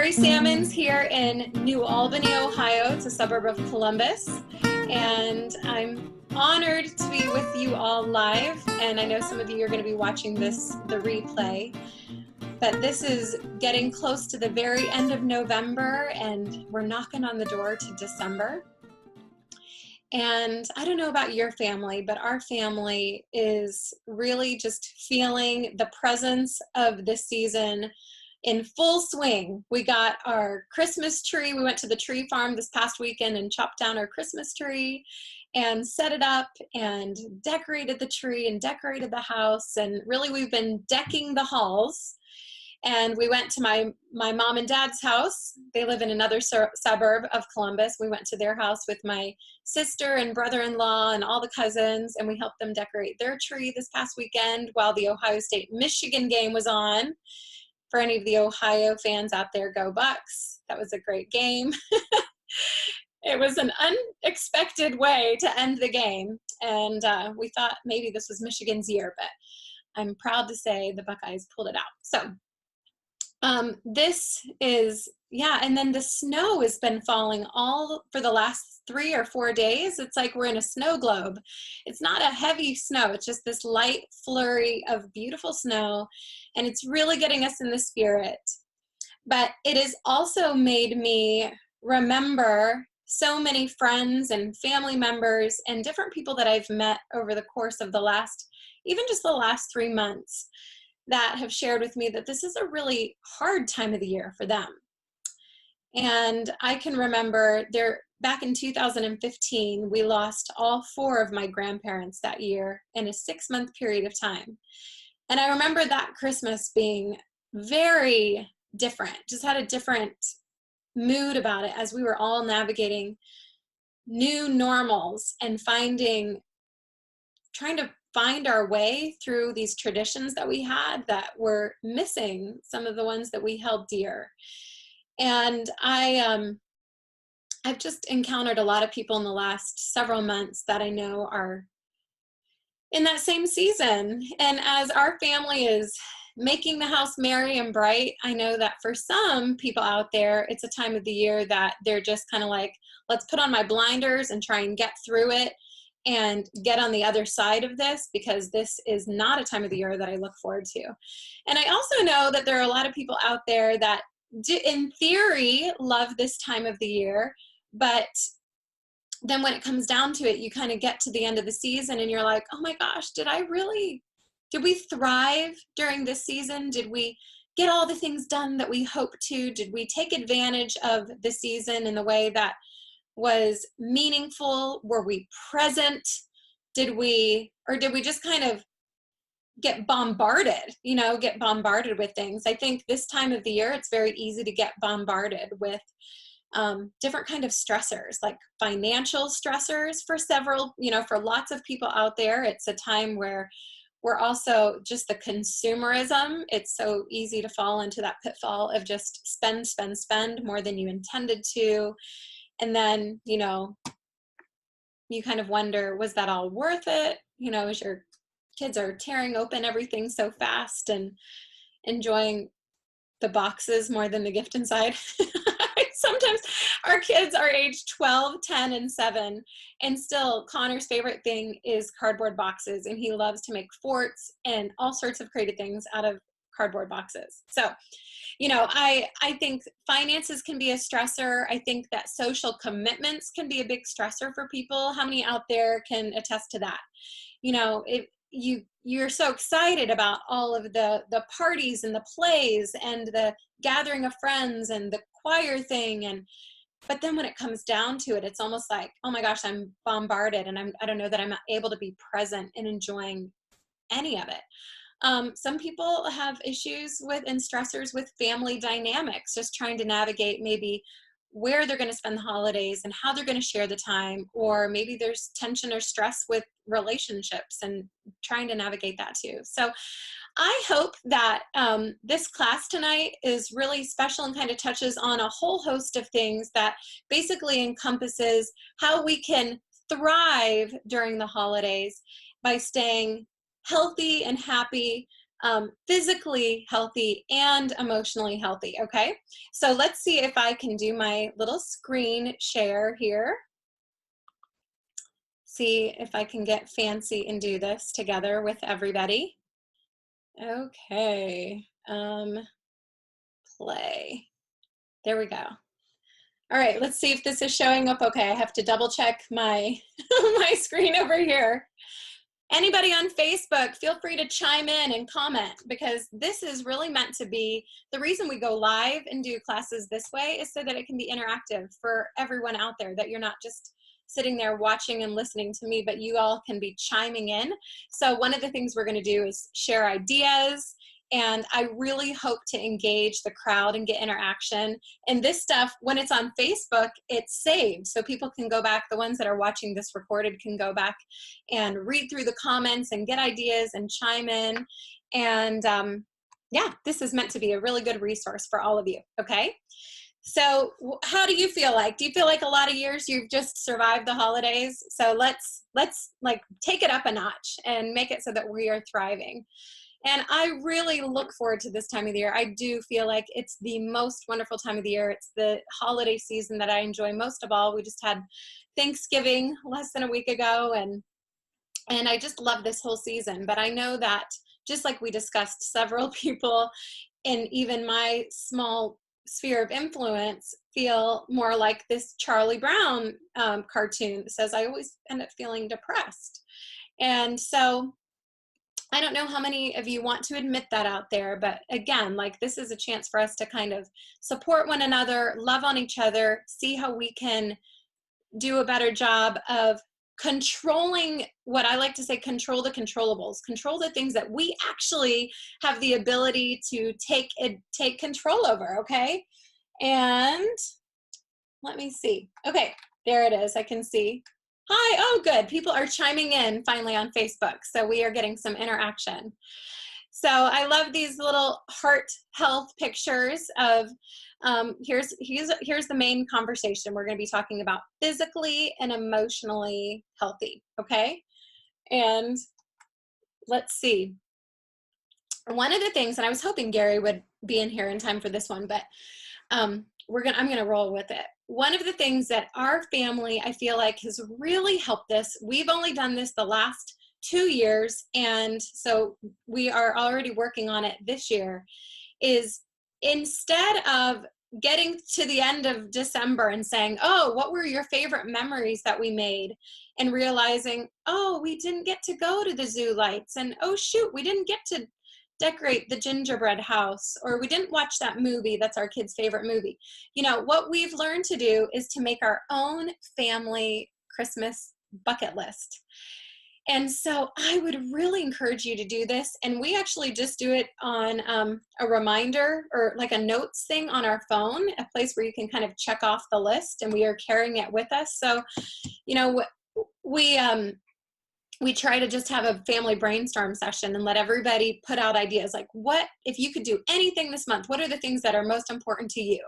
Kari Salmons here in New Albany, Ohio. It's a suburb of Columbus. And I'm honored to be with you all live. And I know some of you are going to be watching the replay. But this is getting close to the very end of November, and we're knocking on the door to December. And I don't know about your family, but our family is really just feeling the presence of this season in full swing. We got our Christmas tree. We went to the tree farm this past weekend and chopped down our Christmas tree and set it up and decorated the tree and decorated the house. And really, we've been decking the halls. And we went to my mom and dad's house. They live in another suburb of Columbus. We went to their house with my sister and brother-in-law and all the cousins, and we helped them decorate their tree this past weekend while the Ohio State-Michigan game was on. For any of the Ohio fans out there, go Bucks. That was a great game. It was an unexpected way to end the game, and we thought maybe this was Michigan's year, but I'm proud to say the Buckeyes pulled it out. So this is, and then the snow has been falling all for the last 3 or 4 days. It's like we're in a snow globe. It's not a heavy snow. It's just this light flurry of beautiful snow, and it's really getting us in the spirit. But it has also made me remember so many friends and family members and different people that I've met over the course of even just the last 3 months, that have shared with me that this is a really hard time of the year for them. And I can remember back in 2015, we lost all 4 of my grandparents that year in a 6-month period of time. And I remember that Christmas being very different, just had a different mood about it as we were all navigating new normals and trying to find our way through these traditions that we had that were missing some of the ones that we held dear. And I've just encountered a lot of people in the last several months that I know are in that same season. And as our family is making the house merry and bright, I know that for some people out there, it's a time of the year that they're just kind of like, let's put on my blinders and try and get through it and get on the other side of this, because this is not a time of the year that I look forward to. And I also know that there are a lot of people out there that in theory love this time of the year, but then when it comes down to it, you kind of get to the end of the season and you're like, oh my gosh, did we thrive during this season? Did we get all the things done that we hoped to? Did we take advantage of the season in the way that was meaningful? Were we present? Did we just kind of get bombarded with things? I think this time of the year, it's very easy to get bombarded with different kind of stressors, like financial stressors for lots of people out there. It's a time where we're also just the consumerism. It's so easy to fall into that pitfall of just spend more than you intended to. And then, you kind of wonder, was that all worth it? As your kids are tearing open everything so fast and enjoying the boxes more than the gift inside. Sometimes our kids are age 12, 10, and 7, and still Connor's favorite thing is cardboard boxes, and he loves to make forts and all sorts of creative things out of cardboard boxes. So, I think finances can be a stressor. I think that social commitments can be a big stressor for people. How many out there can attest to that? If you're so excited about all of the parties and the plays and the gathering of friends and the choir thing, but then when it comes down to it, it's almost like, oh my gosh, I'm bombarded, and I don't know that I'm able to be present and enjoying any of it. Some people have issues and stressors with family dynamics, just trying to navigate maybe where they're going to spend the holidays and how they're going to share the time, or maybe there's tension or stress with relationships and trying to navigate that too. So I hope that this class tonight is really special and kind of touches on a whole host of things that basically encompasses how we can thrive during the holidays by staying healthy and happy, physically healthy and emotionally healthy. Okay, so let's see if I can do my little screen share here. See if I can get fancy and do this together with everybody. Okay, play. There we go. All right, let's see if this is showing up okay. I have to double check my, my screen over here. Anybody on Facebook, feel free to chime in and comment, because this is really meant to be, the reason we go live and do classes this way is so that it can be interactive for everyone out there, that you're not just sitting there watching and listening to me, but you all can be chiming in. So one of the things we're going to do is share ideas, and I really hope to engage the crowd and get interaction. And this stuff, when it's on Facebook, it's saved. So people can go back, the ones that are watching this recorded can go back and read through the comments and get ideas and chime in. And yeah, this is meant to be a really good resource for all of you, okay? So how do you feel like? Do you feel like a lot of years you've just survived the holidays? So let's like take it up a notch and make it so that we are thriving. And I really look forward to this time of the year. I do feel like it's the most wonderful time of the year. It's the holiday season that I enjoy most of all. We just had Thanksgiving less than a week ago, and I just love this whole season. But I know that, just like we discussed, several people in even my small sphere of influence feel more like this Charlie Brown cartoon that says, I always end up feeling depressed. And so I don't know how many of you want to admit that out there, but again, like, this is a chance for us to kind of support one another, love on each other, see how we can do a better job of controlling, what I like to say, control the controllables, control the things that we actually have the ability to take control over, okay? And let me see. Okay, there it is, I can see. Hi, oh good, people are chiming in finally on Facebook, so we are getting some interaction. So I love these little heart health pictures of, here's the main conversation. We're gonna be talking about physically and emotionally healthy, okay? And let's see. One of the things, and I was hoping Gary would be in here in time for this one, but I'm gonna roll with it. One of the things that our family, I feel like, has really helped us, we've only done this the last 2 years, and so we are already working on it this year, is instead of getting to the end of December and saying, oh, what were your favorite memories that we made? And realizing, oh, we didn't get to go to the zoo lights, and oh shoot, we didn't get to decorate the gingerbread house, or we didn't watch that movie that's our kids' favorite movie. You know, what we've learned to do is to make our own family Christmas bucket list. And so I would really encourage you to do this. And we actually just do it on a reminder, or like a notes thing on our phone, a place where you can kind of check off the list, and we are carrying it with us. So, you know, we try to just have a family brainstorm session and let everybody put out ideas, like, what, if you could do anything this month, what are the things that are most important to you?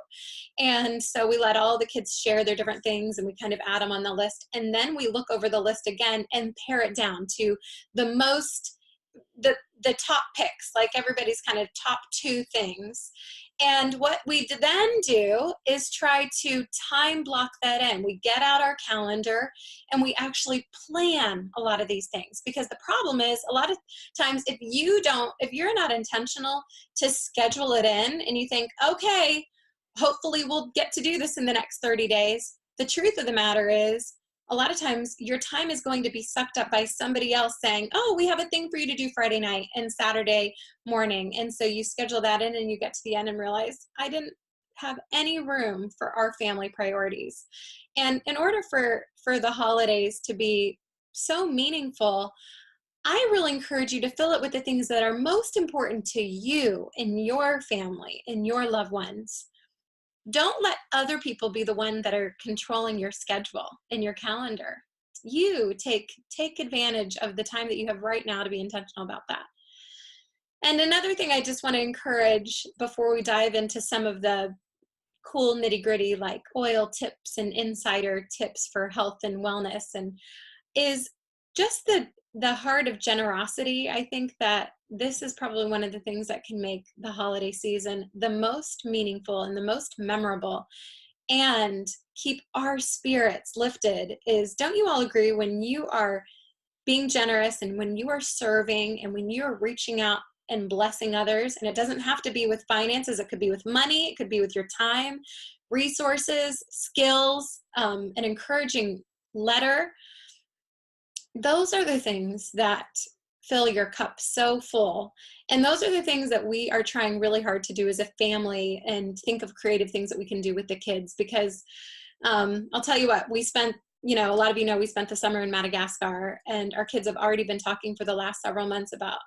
And so we let all the kids share their different things, and we kind of add them on the list. And then we look over the list again and pare it down to the most, the top picks, like everybody's kind of top 2 things. And what we then do is try to time block that in. We get out our calendar and we actually plan a lot of these things, because the problem is, a lot of times, if you're not intentional to schedule it in, and you think, okay, hopefully we'll get to do this in the next 30 days. The truth of the matter is, a lot of times your time is going to be sucked up by somebody else saying, oh, we have a thing for you to do Friday night and Saturday morning. And so you schedule that in, and you get to the end and realize, I didn't have any room for our family priorities. And in order for the holidays to be so meaningful, I really encourage you to fill it with the things that are most important to you and your family and your loved ones. Don't let other people be the one that are controlling your schedule and your calendar. You take advantage of the time that you have right now to be intentional about that. And another thing I just want to encourage before we dive into some of the cool nitty-gritty, like oil tips and insider tips for health and wellness, and is just the heart of generosity. I think that this is probably one of the things that can make the holiday season the most meaningful and the most memorable and keep our spirits lifted is, don't you all agree, when you are being generous and when you are serving and when you are reaching out and blessing others, and it doesn't have to be with finances, it could be with money, it could be with your time, resources, skills, an encouraging letter. Those are the things that fill your cup so full. And those are the things that we are trying really hard to do as a family, and think of creative things that we can do with the kids. Because I'll tell you what, we spent, a lot of you know, we spent the summer in Madagascar, and our kids have already been talking for the last several months about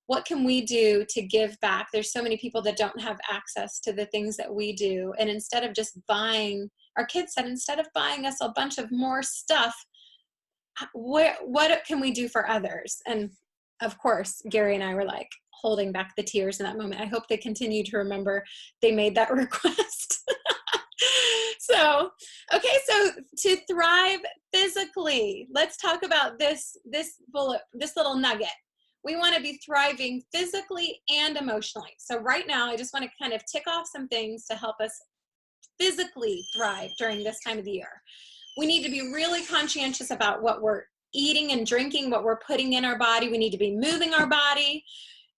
what can we do to give back? There's so many people that don't have access to the things that we do. And instead of just buying, our kids said, instead of buying us a bunch of more stuff, what can we do for others? And of course, Gary and I were like holding back the tears in that moment. I hope they continue to remember they made that request. So to thrive physically, let's talk about this little nugget. We want to be thriving physically and emotionally. So right now, I just want to kind of tick off some things to help us physically thrive during this time of the year. We need to be really conscientious about what we're eating and drinking, what we're putting in our body. We need to be moving our body.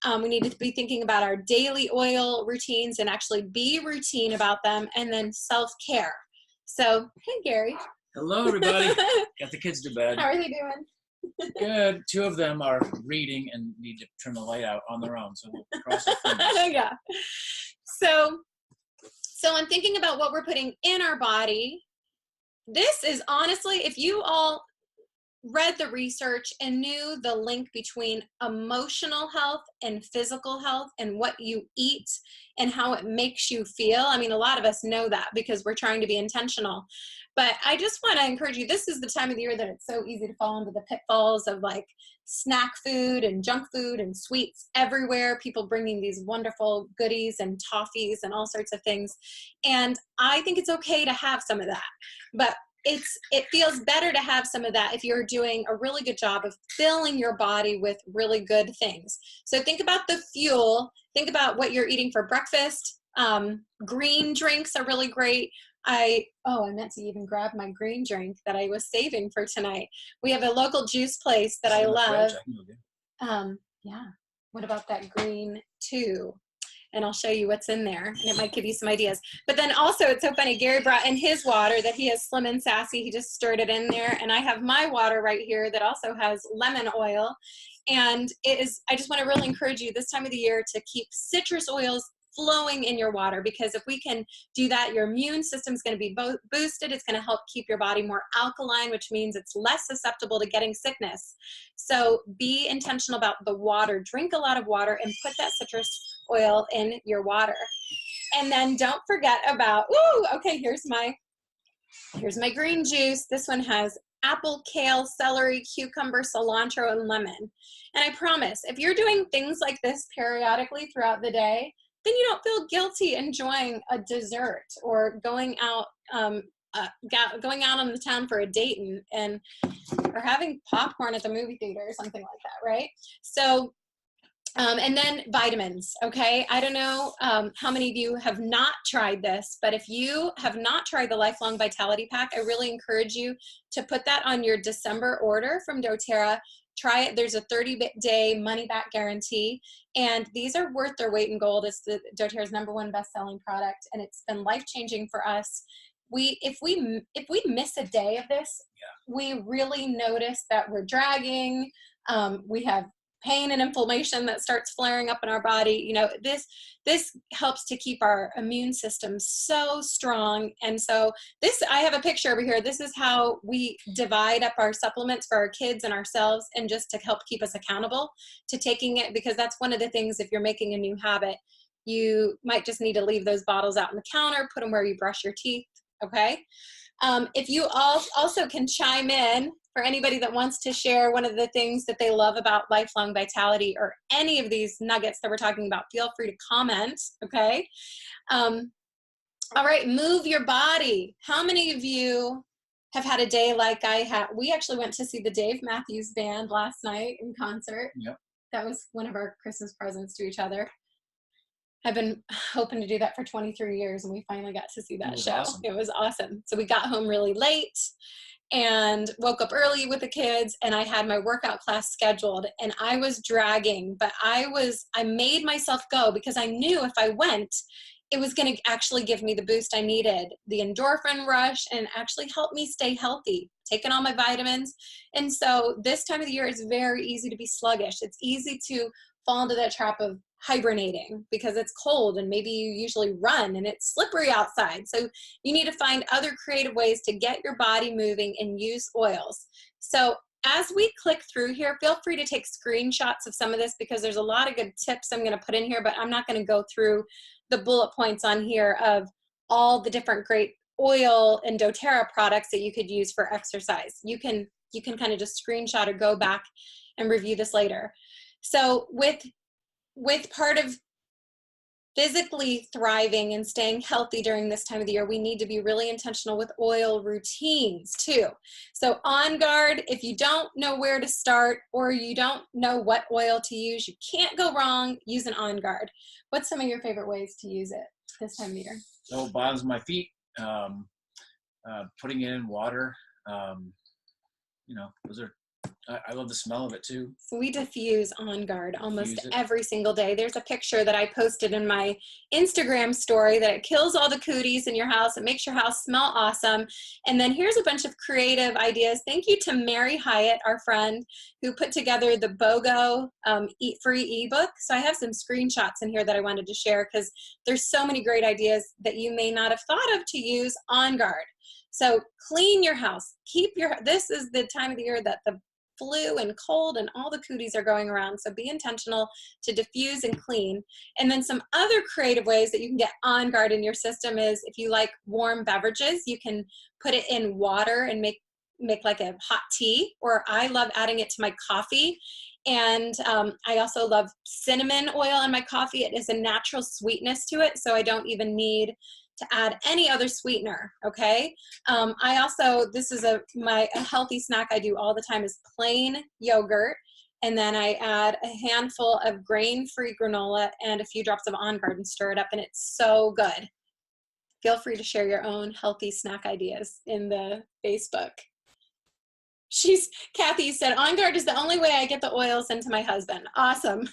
We need to be thinking about our daily oil routines and actually be routine about them, and then self-care. So, hey, Gary. Hello, everybody. Got the kids to bed. How are they doing? Good. 2 of them are reading and need to turn the light out on their own, so we'll cross our fingers. Yeah. So I'm thinking about what we're putting in our body. This is honestly, if you all read the research and knew the link between emotional health and physical health and what you eat and how it makes you feel. I mean, a lot of us know that because we're trying to be intentional. But I just want to encourage you, this is the time of the year that it's so easy to fall into the pitfalls of like snack food and junk food and sweets everywhere, people bringing these wonderful goodies and toffees and all sorts of things. And I think it's okay to have some of that. But it feels better to have some of that if you're doing a really good job of filling your body with really good things. So think about the fuel. Think about what you're eating for breakfast. Green drinks are really great. I meant to even grab my green drink that I was saving for tonight. We have a local juice place that I love. Yeah. What about that green too? And I'll show you what's in there, and it might give you some ideas. But then also, it's so funny, Gary brought in his water that he has Slim and Sassy. He just stirred it in there, and I have my water right here that also has lemon oil. And I just want to really encourage you this time of the year to keep citrus oils flowing in your water, because if we can do that, your immune system is going to be boosted. It's going to help keep your body more alkaline, which means it's less susceptible to getting sickness. So be intentional about the water. Drink a lot of water and put that citrus oil in your water. And then don't forget about, here's my green juice. This one has apple, kale, celery, cucumber, cilantro, and lemon. And I promise, if you're doing things like this periodically throughout the day, then you don't feel guilty enjoying a dessert or going out on the town for a date or having popcorn at the movie theater or something like that, right? So, and then vitamins, okay? I don't know how many of you have not tried this, but if you have not tried the Lifelong Vitality Pack, I really encourage you to put that on your December order from doTERRA. Try it. There's a 30-day money-back guarantee, and these are worth their weight in gold. It's doTERRA's #1 best-selling product, and it's been life-changing for us. If we miss a day of this, we really notice that we're dragging. We have pain and inflammation that starts flaring up in our body. You know, this helps to keep our immune system so strong. And so I have a picture over here. This is how we divide up our supplements for our kids and ourselves, and just to help keep us accountable to taking it, because that's one of the things, if you're making a new habit, you might just need to leave those bottles out on the counter, put them where you brush your teeth, okay? If you also can chime in, for anybody that wants to share one of the things that they love about Lifelong Vitality or any of these nuggets that we're talking about, feel free to comment, okay? All right, move your body. How many of you have had a day like I had? We actually went to see the Dave Matthews Band last night in concert. Yep. That was one of our Christmas presents to each other. I've been hoping to do that for 23 years, and we finally got to see It that was show. awesome. It was awesome. So we got home really late and woke up early with the kids, and I had my workout class scheduled, and I was dragging, but I made myself go because I knew if I went, it was going to actually give me the boost I needed, the endorphin rush, and actually help me stay healthy, taking all my vitamins. And so this time of the year, it's very easy to be sluggish. It's easy to fall into that trap of hibernating because it's cold and maybe you usually run and it's slippery outside. So you need to find other creative ways to get your body moving and use oils. So as we click through here, feel free to take screenshots of some of this because there's a lot of good tips I'm going to put in here, but I'm not going to go through the bullet points on here of all the different great oil and doTERRA products that you could use for exercise. You can kind of just screenshot or go back and review this later. So with part of physically thriving and staying healthy during this time of the year, we need to be really intentional with oil routines too. So On Guard, if you don't know where to start or you don't know what oil to use, you can't go wrong, use an On Guard. What's some of your favorite ways to use it this time of year? So bottoms of my feet, putting it in water. Those are, I love the smell of it too. So we diffuse On Guard almost Diffuse it. every single day. There's a picture that I posted in my Instagram story that it kills all the cooties in your house. It makes your house smell awesome. And then here's a bunch of creative ideas. Thank you to Mary Hyatt, our friend, who put together the BOGO Eat Free ebook. So I have some screenshots in here that I wanted to share because there's so many great ideas that you may not have thought of to use On Guard. So clean your house. This is the time of the year that the flu and cold and all the cooties are going around. So be intentional to diffuse and clean. And then some other creative ways that you can get On Guard in your system is if you like warm beverages, you can put it in water and make like a hot tea, or I love adding it to my coffee. And I also love cinnamon oil in my coffee. It is a natural sweetness to it, so I don't even need to add any other sweetener, okay? This is a healthy snack I do all the time is plain yogurt, and then I add a handful of grain-free granola and a few drops of On Guard and stir it up, and it's so good. Feel free to share your own healthy snack ideas in the Facebook. Kathy said, On Guard is the only way I get the oils into my husband. Awesome.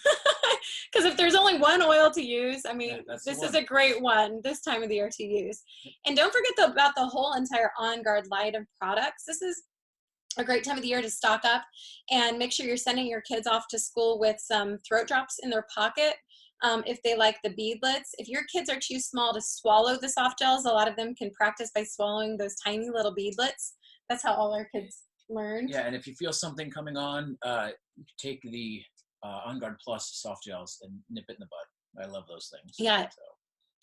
Because if there's only one oil to use, I mean, this is a great one this time of the year to use. And don't forget about the whole entire On Guard line of products. This is a great time of the year to stock up and make sure you're sending your kids off to school with some throat drops in their pocket. If they like the beadlets. If your kids are too small to swallow the soft gels, a lot of them can practice by swallowing those tiny little beadlets. That's how all our kids learn. Yeah, and if you feel something coming on, take the On Guard Plus soft gels and nip it in the bud. I love those things. Yeah. So.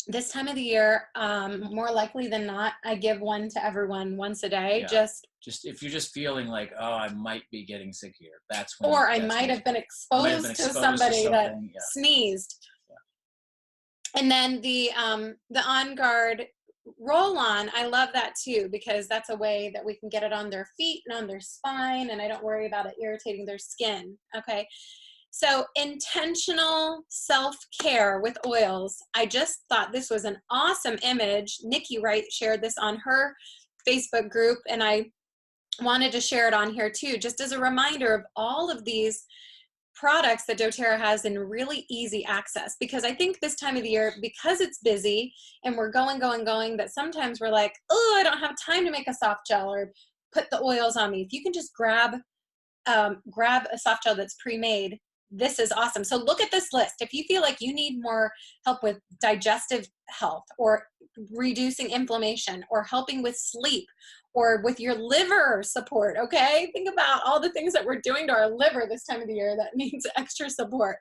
This time of the year, more likely than not, I give one to everyone once a day. Yeah. Just if you're just feeling like, oh, I might be getting sick here, that's when. Or I might have been exposed to somebody that sneezed. Yeah. And then the On Guard roll-on, I love that too, because that's a way that we can get it on their feet and on their spine, and I don't worry about it irritating their skin. Okay. So intentional self-care with oils. I just thought this was an awesome image. Nikki Wright shared this on her Facebook group, and I wanted to share it on here too, just as a reminder of all of these products that doTERRA has in really easy access. Because I think this time of the year, because it's busy and we're going, that sometimes we're like, oh, I don't have time to make a soft gel or put the oils on me. If you can just grab a soft gel that's pre-made, this is awesome. So look at this list. If you feel like you need more help with digestive health or reducing inflammation or helping with sleep or with your liver support, okay? Think about all the things that we're doing to our liver this time of the year that needs extra support.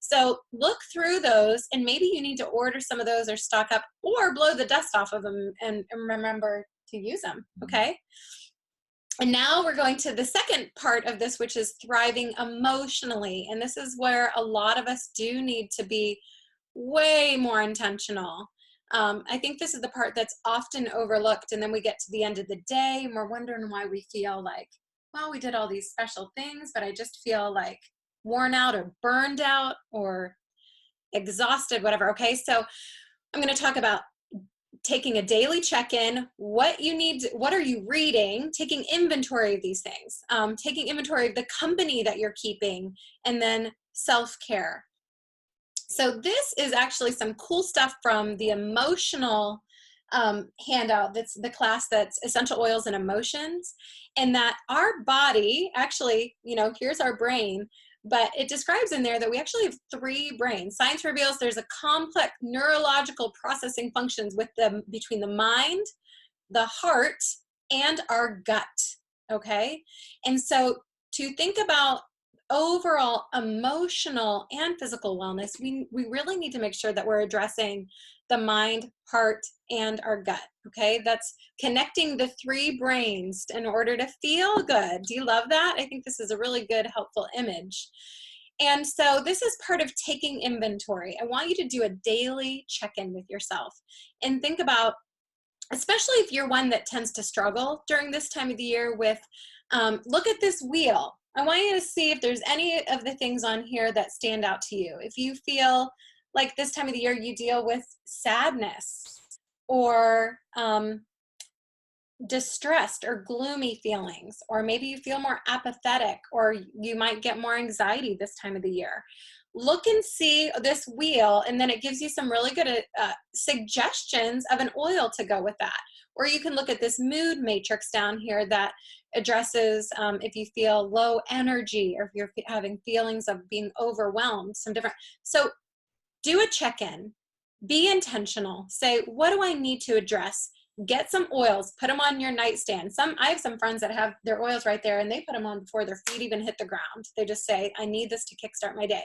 So look through those, and maybe you need to order some of those or stock up or blow the dust off of them and remember to use them, okay? And now we're going to the second part of this, which is thriving emotionally. And this is where a lot of us do need to be way more intentional. I think this is the part that's often overlooked. And then we get to the end of the day and we're wondering why we feel like, well, we did all these special things, but I just feel like worn out or burned out or exhausted, whatever. Okay, so I'm going to talk about taking a daily check-in, what you need, what are you reading, taking inventory of these things, taking inventory of the company that you're keeping, and then self-care. So this is actually some cool stuff from the emotional handout. That's the class that's Essential Oils and Emotions, and that our body actually, here's our brain, but it describes in there that we actually have 3 brains. Science reveals there's a complex neurological processing functions with them between the mind, the heart, and our gut. Okay, and so to think about overall emotional and physical wellness, we really need to make sure that we're addressing the mind, heart, and our gut. Okay, that's connecting the 3 brains in order to feel good. Do you love that? I think this is a really good, helpful image. And so this is part of taking inventory. I want you to do a daily check-in with yourself and think about, especially if you're one that tends to struggle during this time of the year with, look at this wheel. I want you to see if there's any of the things on here that stand out to you. If you feel like this time of the year you deal with sadness or distressed or gloomy feelings, or maybe you feel more apathetic, or you might get more anxiety this time of the year. Look and see this wheel, and then it gives you some really good suggestions of an oil to go with that. Or you can look at this mood matrix down here that addresses if you feel low energy or if you're having feelings of being overwhelmed, some different. So do a check-in, be intentional, say, what do I need to address? Get some oils, put them on your nightstand. I have some friends that have their oils right there and they put them on before their feet even hit the ground. They just say, I need this to kickstart my day.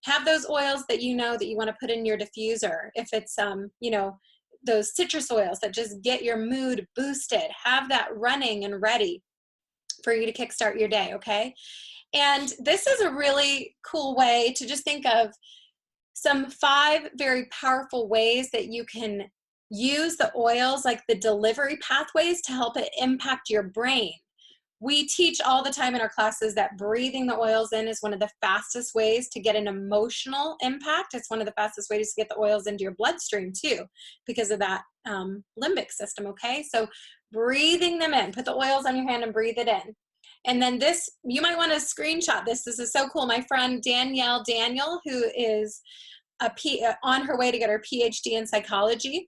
Have those oils that you know that you want to put in your diffuser. If it's, those citrus oils that just get your mood boosted, have that running and ready for you to kickstart your day, okay? And this is a really cool way to just think of some 5 very powerful ways that you can use the oils, like the delivery pathways, to help it impact your brain. We teach all the time in our classes that breathing the oils in is one of the fastest ways to get an emotional impact. It's one of the fastest ways to get the oils into your bloodstream too, because of that limbic system, okay? So breathing them in, put the oils on your hand and breathe it in. And then this, you might want to screenshot this. This is so cool. My friend Danielle Daniel, who is on her way to get her PhD in psychology,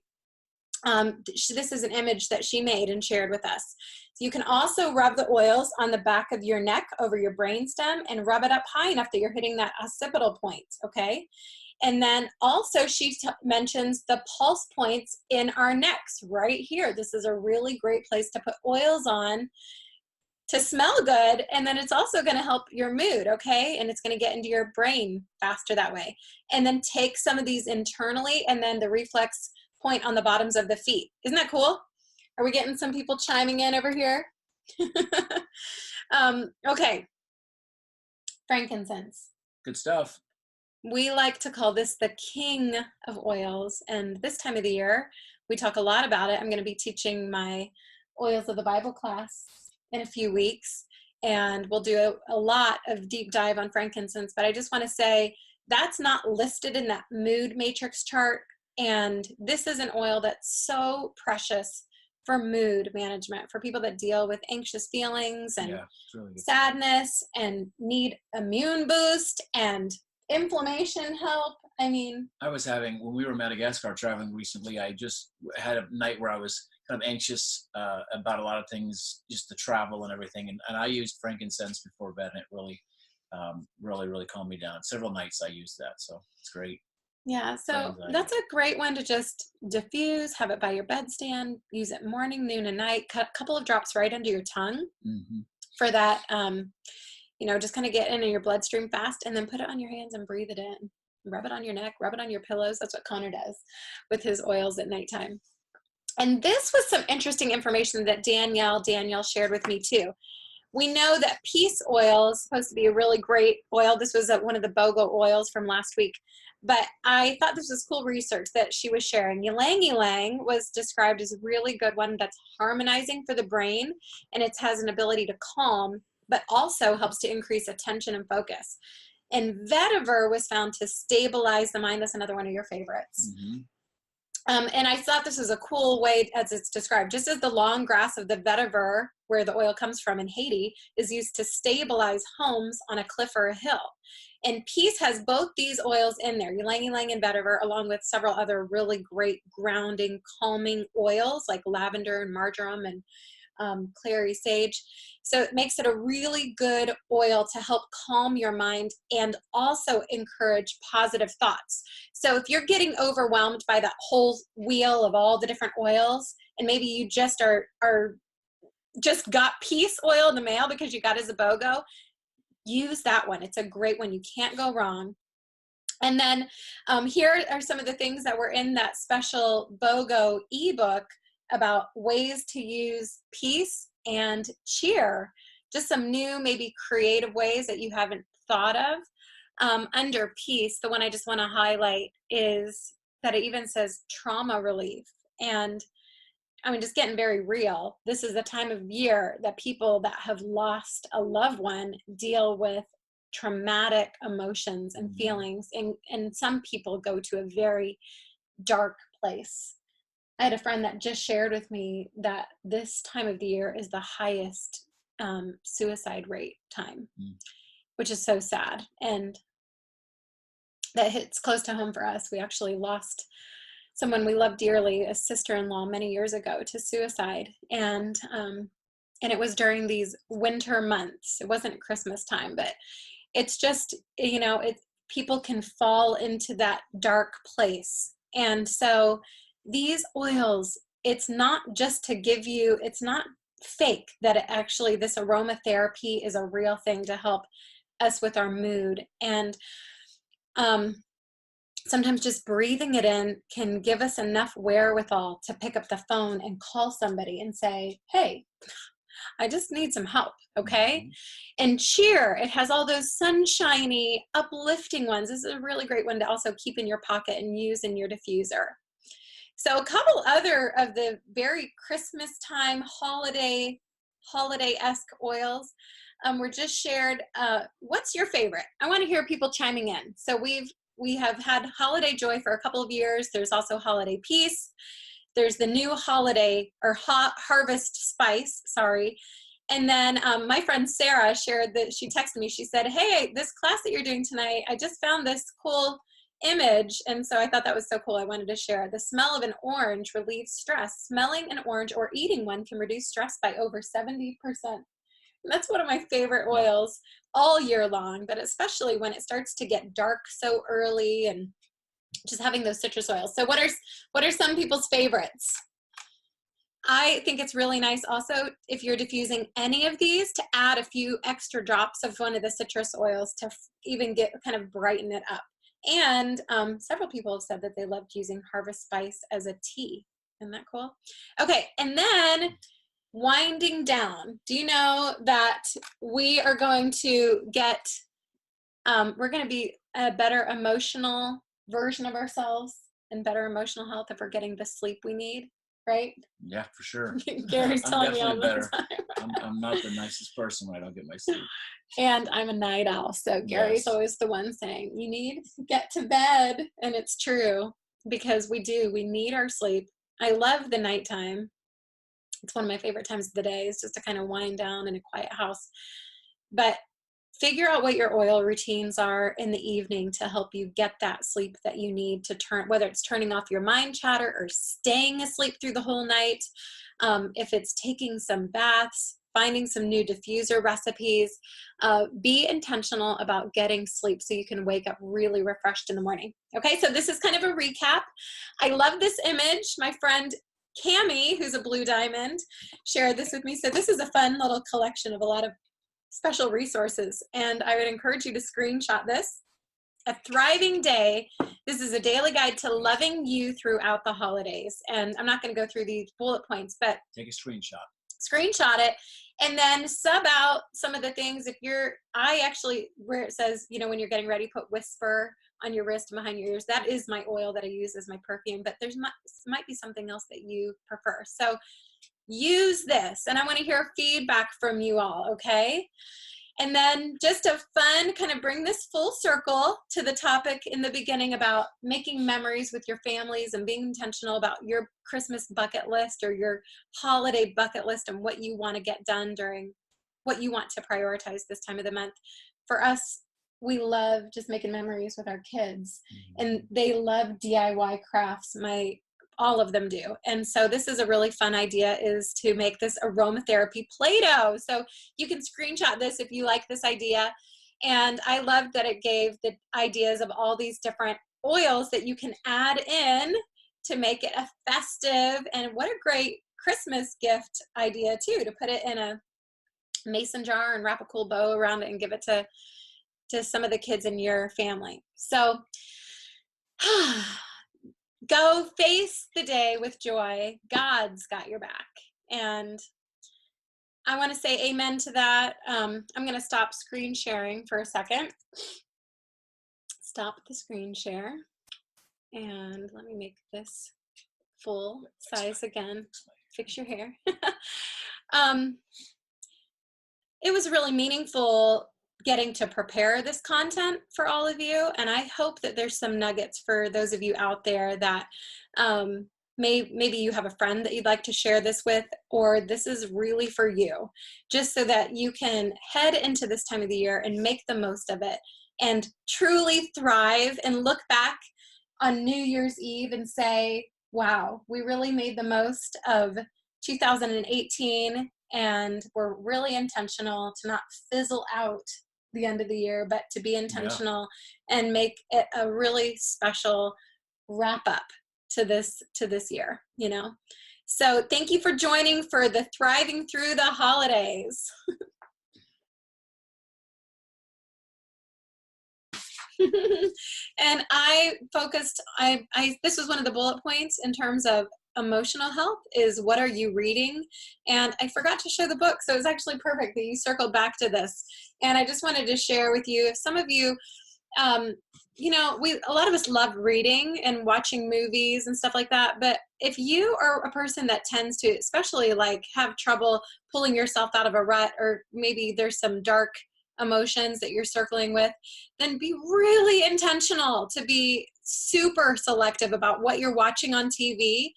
this is an image that she made and shared with us. So you can also rub the oils on the back of your neck over your brainstem and rub it up high enough that you're hitting that occipital point, okay? And then also she mentions the pulse points in our necks right here. This is a really great place to put oils on to smell good, and then it's also going to help your mood, okay? And it's going to get into your brain faster that way. And then take some of these internally, and then the reflex point on the bottoms of the feet. Isn't that cool? Are we getting some people chiming in over here? Okay, frankincense. Good stuff. We like to call this the king of oils, and this time of the year, we talk a lot about it. I'm going to be teaching my Oils of the Bible class in a few weeks, and we'll do a lot of deep dive on frankincense, but I just want to say that's not listed in that mood matrix chart, and this is an oil that's so precious for mood management, for people that deal with anxious feelings and really sadness and need immune boost and inflammation help. I mean, I was having, when we were in Madagascar traveling recently, I just had a night where I was kind of anxious about a lot of things, just the travel and everything. And I used frankincense before bed, and it really calmed me down. Several nights I used that, so it's great. Yeah, so that's a great one to just diffuse, have it by your bedstand, use it morning, noon, and night, cut a couple of drops right under your tongue for that, just kind of get into your bloodstream fast, and then put it on your hands and breathe it in. Rub it on your neck, rub it on your pillows. That's what Connor does with his oils at nighttime. And this was some interesting information that Danielle shared with me too. We know that peace oil is supposed to be a really great oil. This was one of the BOGO oils from last week. But I thought this was cool research that she was sharing. Ylang ylang was described as a really good one that's harmonizing for the brain, and it has an ability to calm, but also helps to increase attention and focus. And vetiver was found to stabilize the mind. That's another one of your favorites. Mm-hmm. And I thought this was a cool way, as it's described, just as the long grass of the vetiver, where the oil comes from in Haiti, is used to stabilize homes on a cliff or a hill. And peace has both these oils in there, ylang ylang and vetiver, along with several other really great grounding, calming oils like lavender and marjoram and clary sage. So it makes it a really good oil to help calm your mind and also encourage positive thoughts. So if you're getting overwhelmed by that whole wheel of all the different oils, and maybe you just are just got peace oil in the mail because you got as a BOGO, use that one. It's a great one. You can't go wrong. And then here are some of the things that were in that special BOGO ebook about ways to use peace and cheer. Just some new, maybe creative ways that you haven't thought of. Under peace, the one I just want to highlight is that it even says trauma relief. And I mean, just getting very real, this is the time of year that people that have lost a loved one deal with traumatic emotions and feelings, and some people go to a very dark place. I had a friend that just shared with me that this time of the year is the highest suicide rate time, which is so sad. And that hits close to home for us. We actually lost someone we loved dearly, a sister-in-law, many years ago to suicide. And it was during these winter months. It wasn't Christmas time, but it's just, you know, people can fall into that dark place. And so these oils, it's not just to give you, it's not fake that it actually, this aromatherapy is a real thing to help us with our mood. And sometimes just breathing it in can give us enough wherewithal to pick up the phone and call somebody and say, hey, I just need some help, okay? And cheer, it has all those sunshiny, uplifting ones. This is a really great one to also keep in your pocket and use in your diffuser. So a couple other of the very Christmas time, holiday-esque oils were just shared. What's your favorite? I want to hear people chiming in. So we have had Holiday Joy for a couple of years. There's also Holiday Peace. There's the new Holiday or Harvest Spice, sorry. And then my friend Sarah shared that, she texted me, she said, hey, this class that you're doing tonight, I just found this cool image. And so I thought that was so cool. I wanted to share. The smell of an orange relieves stress. Smelling an orange or eating one can reduce stress by over 70%. That's one of my favorite oils all year long, but especially when it starts to get dark so early and just having those citrus oils. So what are some people's favorites? I think it's really nice also, if you're diffusing any of these, to add a few extra drops of one of the citrus oils to even get kind of brighten it up. And several people have said that they loved using Harvest Spice as a tea. Isn't that cool? Okay, and then winding down. Do you know that we are going to get, we're going to be a better emotional version of ourselves and better emotional health if we're getting the sleep we need, right? Yeah, for sure. Gary's telling me all the better. time. I'm not the nicest person when I don't get my sleep. And I'm a night owl, so Gary's always the one saying, you need to get to bed. And it's true, because we need our sleep. I love the nighttime. It's one of my favorite times of the day, is just to kind of wind down in a quiet house. But figure out what your oil routines are in the evening to help you get that sleep that you need to turn, whether it's turning off your mind chatter or staying asleep through the whole night. If it's taking some baths, finding some new diffuser recipes, be intentional about getting sleep so you can wake up really refreshed in the morning. Okay, so this is kind of a recap. I love this image. My friend Cami, who's a Blue Diamond, shared this with me. So this is a fun little collection of a lot of special resources, and I would encourage you to screenshot this. A Thriving Day. This is a daily guide to loving you throughout the holidays. And I'm not going to go through these bullet points, but take a screenshot. Screenshot it, and then sub out some of the things. If you're, I actually, where it says, you know, when you're getting ready, put Whisper on your wrist and behind your ears. That is my oil that I use as my perfume, but there's might be something else that you prefer. So use this, and I want to hear feedback from you all, okay? And then just a fun kind of bring this full circle to the topic in the beginning about making memories with your families and being intentional about your Christmas bucket list or your holiday bucket list and what you want to get done during what you want to prioritize this time of the month. For us, we love just making memories with our kids, and they love DIY crafts. All of them do. And so this is a really fun idea, is to make this aromatherapy Play-Doh. So you can screenshot this if you like this idea. And I loved that it gave the ideas of all these different oils that you can add in to make it a festive, and what a great Christmas gift idea too, to put it in a mason jar and wrap a cool bow around it and give it to some of the kids in your family. So go face the day with joy. God's got your back. And I want to say amen to that. I'm going to stop screen sharing for a second. Stop the screen share. And let me make this full size again. Fix your hair. It was really meaningful getting to prepare this content for all of you. And I hope that there's some nuggets for those of you out there that maybe you have a friend that you'd like to share this with, or this is really for you, just so that you can head into this time of the year and make the most of it and truly thrive and look back on New Year's Eve and say, wow, we really made the most of 2018, and we're really intentional to not fizzle out the end of the year, but to be intentional and make it a really special wrap up to this year, you know? So thank you for joining for the Thriving Through the Holidays. And I focused, this was one of the bullet points in terms of emotional health, is what are you reading? And I forgot to show the book, so it was actually perfect that you circled back to this. And I just wanted to share with you, if some of you, you know, a lot of us love reading and watching movies and stuff like that, but if you are a person that tends to, especially like, have trouble pulling yourself out of a rut, or maybe there's some dark emotions that you're circling with, then be really intentional to be super selective about what you're watching on TV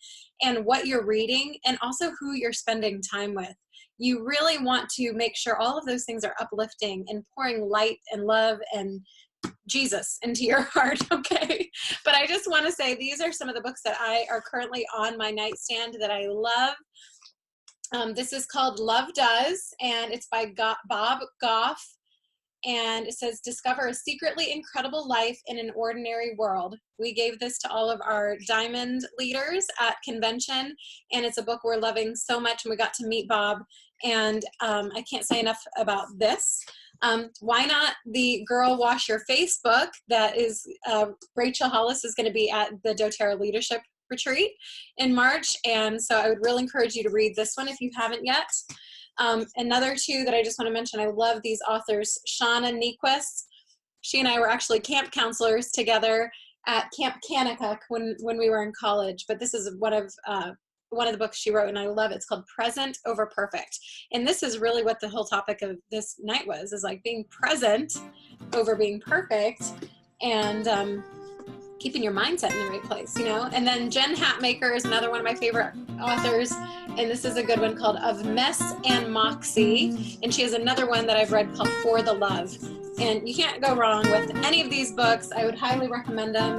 and what you're reading, and also who you're spending time with. You really want to make sure all of those things are uplifting and pouring light and love and Jesus into your heart, okay? But I just want to say, these are some of the books that are currently on my nightstand that I love. This is called Love Does, and it's by Bob Goff. And it says, discover a secretly incredible life in an ordinary world. We gave this to all of our diamond leaders at convention, and it's a book we're loving so much, and we got to meet Bob, and I can't say enough about this. Why not the Girl Wash Your Face book that is, Rachel Hollis is going to be at the doTERRA Leadership Retreat in March, and so I would really encourage you to read this one if you haven't yet. Another two that I just want to mention, I love these authors, Shauna Niequist. She and I were actually camp counselors together at Camp Kanakuk when we were in college, but this is one of the books she wrote, and I love it. It's called Present Over Perfect. And this is really what the whole topic of this night was, is like being present over being perfect, and keeping your mindset in the right place, you know? And then Jen Hatmaker is another one of my favorite authors, and this is a good one called Of Mess and Moxie, and she has another one that I've read called For the Love. And you can't go wrong with any of these books. I would highly recommend them.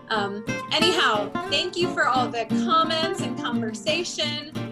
And anyhow, thank you for all the comments and conversation.